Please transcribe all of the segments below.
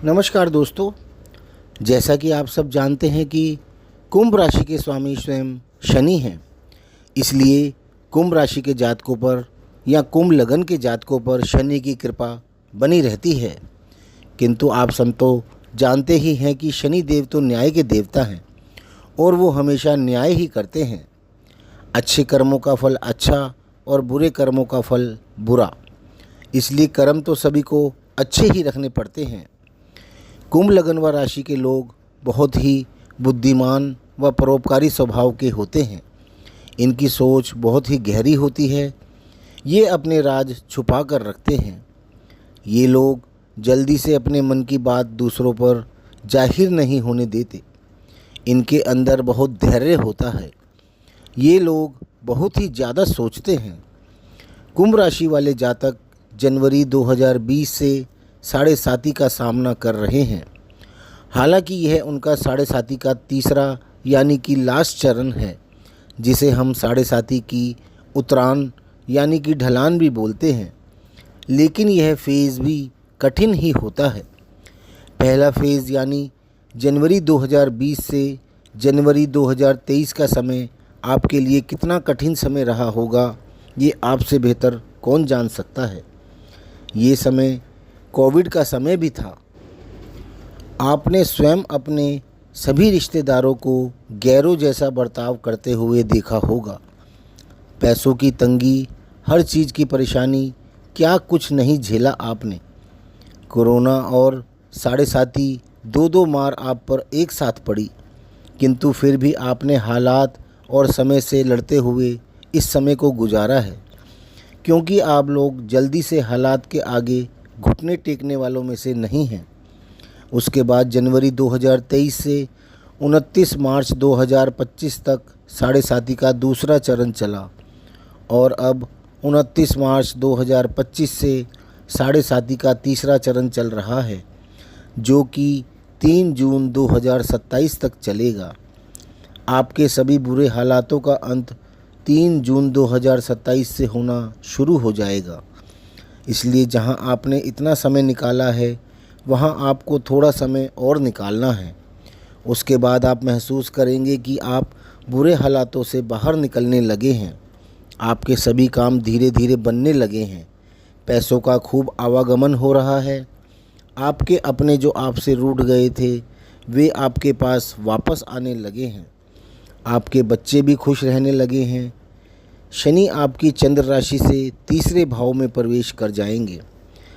नमस्कार दोस्तों। जैसा कि आप सब जानते हैं कि कुंभ राशि के स्वामी स्वयं शनि हैं, इसलिए कुंभ राशि के जातकों पर या कुंभ लगन के जातकों पर शनि की कृपा बनी रहती है। किंतु आप सब तो जानते ही हैं कि शनि देव तो न्याय के देवता हैं और वो हमेशा न्याय ही करते हैं। अच्छे कर्मों का फल अच्छा और बुरे कर्मों का फल बुरा, इसलिए कर्म तो सभी को अच्छे ही रखने पड़ते हैं। कुंभ लगन व राशि के लोग बहुत ही बुद्धिमान व परोपकारी स्वभाव के होते हैं। इनकी सोच बहुत ही गहरी होती है। ये अपने राज छुपा कर रखते हैं। ये लोग जल्दी से अपने मन की बात दूसरों पर जाहिर नहीं होने देते। इनके अंदर बहुत धैर्य होता है। ये लोग बहुत ही ज़्यादा सोचते हैं। कुंभ राशि वाले जातक जनवरी 2020 से साढ़े साती का सामना कर रहे हैं। हालांकि यह उनका साढ़े साती का तीसरा यानी कि लास्ट चरण है, जिसे हम साढ़े साती की उतरान यानी कि ढलान भी बोलते हैं। लेकिन यह फेज़ भी कठिन ही होता है। पहला फेज़ यानी जनवरी 2020 से जनवरी 2023 का समय आपके लिए कितना कठिन समय रहा होगा, ये आपसे बेहतर कौन जान सकता है। ये समय कोविड का समय भी था। आपने स्वयं अपने सभी रिश्तेदारों को गैरों जैसा बर्ताव करते हुए देखा होगा। पैसों की तंगी, हर चीज़ की परेशानी, क्या कुछ नहीं झेला आपने। कोरोना और साढ़े साती दो मार आप पर एक साथ पड़ी, किंतु फिर भी आपने हालात और समय से लड़ते हुए इस समय को गुजारा है, क्योंकि आप लोग जल्दी से हालात के आगे घुटने टेकने वालों में से नहीं हैं। उसके बाद जनवरी 2023 से 29 मार्च 2025 तक साढ़े साती का दूसरा चरण चला और अब 29 मार्च 2025 से साढ़े साती का तीसरा चरण चल रहा है, जो कि 3 जून 2027 तक चलेगा। आपके सभी बुरे हालातों का अंत 3 जून 2027 से होना शुरू हो जाएगा। इसलिए जहां आपने इतना समय निकाला है, वहां आपको थोड़ा समय और निकालना है। उसके बाद आप महसूस करेंगे कि आप बुरे हालातों से बाहर निकलने लगे हैं। आपके सभी काम धीरे धीरे बनने लगे हैं। पैसों का खूब आवागमन हो रहा है। आपके अपने जो आपसे रूठ गए थे, वे आपके पास वापस आने लगे हैं। आपके बच्चे भी खुश रहने लगे हैं। शनि आपकी चंद्र राशि से तीसरे भाव में प्रवेश कर जाएंगे,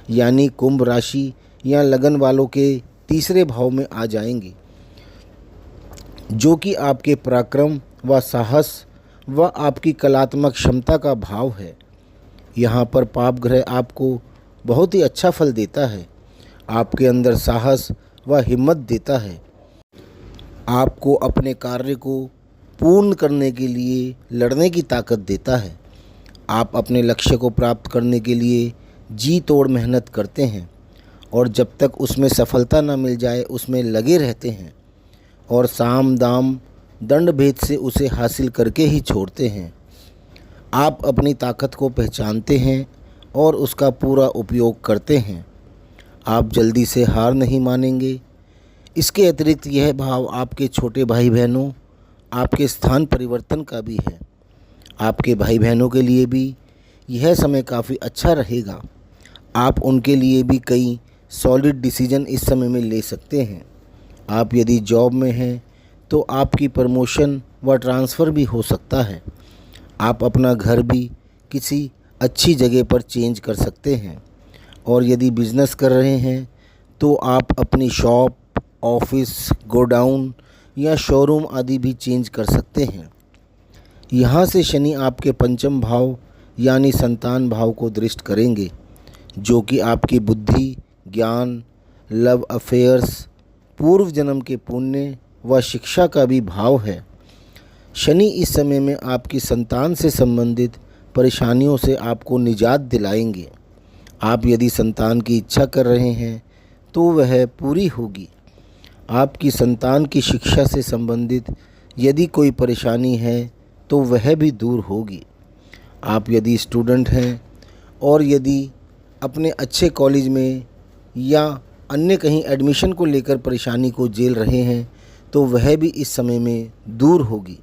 यानी कुंभ राशि या लगन वालों के तीसरे भाव में आ जाएंगे, जो कि आपके पराक्रम व साहस व आपकी कलात्मक क्षमता का भाव है। यहाँ पर पाप ग्रह आपको बहुत ही अच्छा फल देता है। आपके अंदर साहस व हिम्मत देता है। आपको अपने कार्य को पूर्ण करने के लिए लड़ने की ताकत देता है। आप अपने लक्ष्य को प्राप्त करने के लिए जी तोड़ मेहनत करते हैं और जब तक उसमें सफलता न मिल जाए उसमें लगे रहते हैं और साम दाम दंड भेद से उसे हासिल करके ही छोड़ते हैं। आप अपनी ताकत को पहचानते हैं और उसका पूरा उपयोग करते हैं। आप जल्दी से हार नहीं मानेंगे। इसके अतिरिक्त यह भाव आपके छोटे भाई बहनों, आपके स्थान परिवर्तन का भी है। आपके भाई बहनों के लिए भी यह समय काफ़ी अच्छा रहेगा। आप उनके लिए भी कई सॉलिड डिसीजन इस समय में ले सकते हैं। आप यदि जॉब में हैं तो आपकी प्रमोशन व ट्रांसफ़र भी हो सकता है। आप अपना घर भी किसी अच्छी जगह पर चेंज कर सकते हैं। और यदि बिज़नेस कर रहे हैं तो आप अपनी शॉप, ऑफिस, गोडाउन या शोरूम आदि भी चेंज कर सकते हैं। यहाँ से शनि आपके पंचम भाव यानी संतान भाव को दृष्ट करेंगे, जो कि आपकी बुद्धि, ज्ञान, लव अफेयर्स, पूर्व जन्म के पुण्य व शिक्षा का भी भाव है। शनि इस समय में आपकी संतान से संबंधित परेशानियों से आपको निजात दिलाएंगे। आप यदि संतान की इच्छा कर रहे हैं तो वह पूरी होगी। आपकी संतान की शिक्षा से संबंधित यदि कोई परेशानी है तो वह भी दूर होगी। आप यदि स्टूडेंट हैं और यदि अपने अच्छे कॉलेज में या अन्य कहीं एडमिशन को लेकर परेशानी को झेल रहे हैं तो वह भी इस समय में दूर होगी।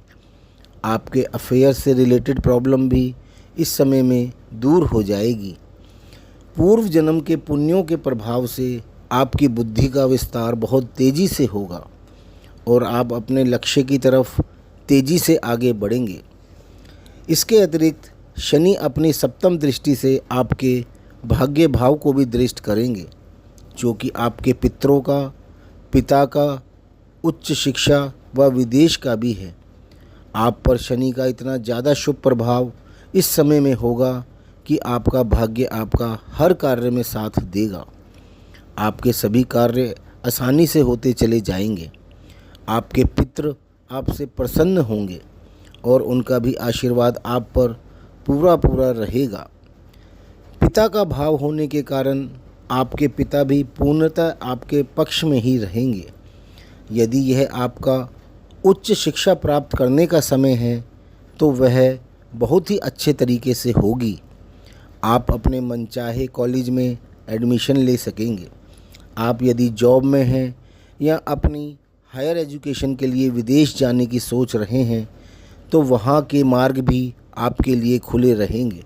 आपके अफेयर से रिलेटेड प्रॉब्लम भी इस समय में दूर हो जाएगी। पूर्व जन्म के पुण्यों के प्रभाव से आपकी बुद्धि का विस्तार बहुत तेज़ी से होगा और आप अपने लक्ष्य की तरफ तेज़ी से आगे बढ़ेंगे। इसके अतिरिक्त शनि अपनी सप्तम दृष्टि से आपके भाग्य भाव को भी दृष्ट करेंगे, जो कि आपके पितरों का, पिता का, उच्च शिक्षा व विदेश का भी है। आप पर शनि का इतना ज़्यादा शुभ प्रभाव इस समय में होगा कि आपका भाग्य आपका हर कार्य में साथ देगा। आपके सभी कार्य आसानी से होते चले जाएंगे। आपके पितृ आपसे प्रसन्न होंगे और उनका भी आशीर्वाद आप पर पूरा पूरा रहेगा। पिता का भाव होने के कारण आपके पिता भी पूर्णतः आपके पक्ष में ही रहेंगे। यदि यह आपका उच्च शिक्षा प्राप्त करने का समय है तो वह बहुत ही अच्छे तरीके से होगी। आप अपने मनचाहे कॉलेज में एडमिशन ले सकेंगे। आप यदि जॉब में हैं या अपनी हायर एजुकेशन के लिए विदेश जाने की सोच रहे हैं तो वहाँ के मार्ग भी आपके लिए खुले रहेंगे।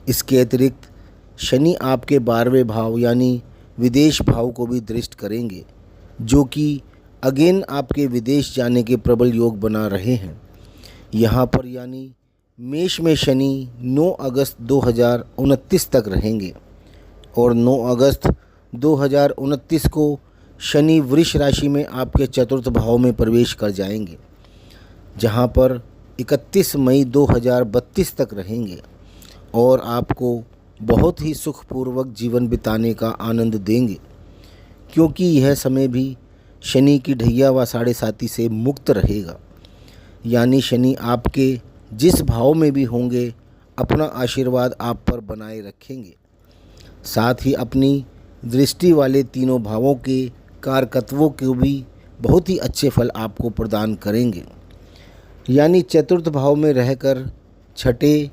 इसके अतिरिक्त शनि आपके 12वें भाव यानी विदेश भाव को भी दृष्ट करेंगे, जो कि अगेन आपके विदेश जाने के प्रबल योग बना रहे हैं। यहाँ पर यानी मेष में शनि 9 अगस्त 2029 तक रहेंगे और 9 अगस्त 2029 को शनि वृष राशि में आपके चतुर्थ भाव में प्रवेश कर जाएंगे, जहाँ पर 31 मई 2032 तक रहेंगे और आपको बहुत ही सुखपूर्वक जीवन बिताने का आनंद देंगे, क्योंकि यह समय भी शनि की ढैया व साढ़े साती से मुक्त रहेगा। यानी शनि आपके जिस भाव में भी होंगे अपना आशीर्वाद आप पर बनाए रखेंगे। साथ ही अपनी दृष्टि वाले तीनों भावों के कारकत्वों को भी बहुत ही अच्छे फल आपको प्रदान करेंगे। यानी चतुर्थ भाव में रहकर छठे,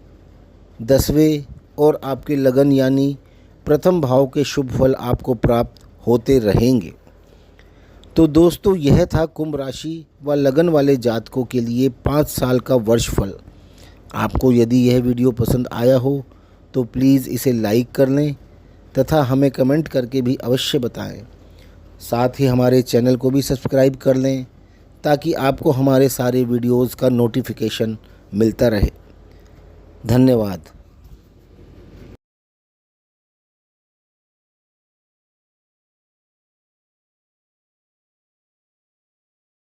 10वें और आपके लगन यानी प्रथम भाव के शुभ फल आपको प्राप्त होते रहेंगे। तो दोस्तों, यह था कुंभ राशि व लगन वाले जातकों के लिए 5 साल का वर्ष फल। आपको यदि यह वीडियो पसंद आया हो तो प्लीज़ इसे लाइक कर लें तथा हमें कमेंट करके भी अवश्य बताएं। साथ ही हमारे चैनल को भी सब्सक्राइब कर लें ताकि आपको हमारे सारे वीडियोज़ का नोटिफिकेशन मिलता रहे। धन्यवाद।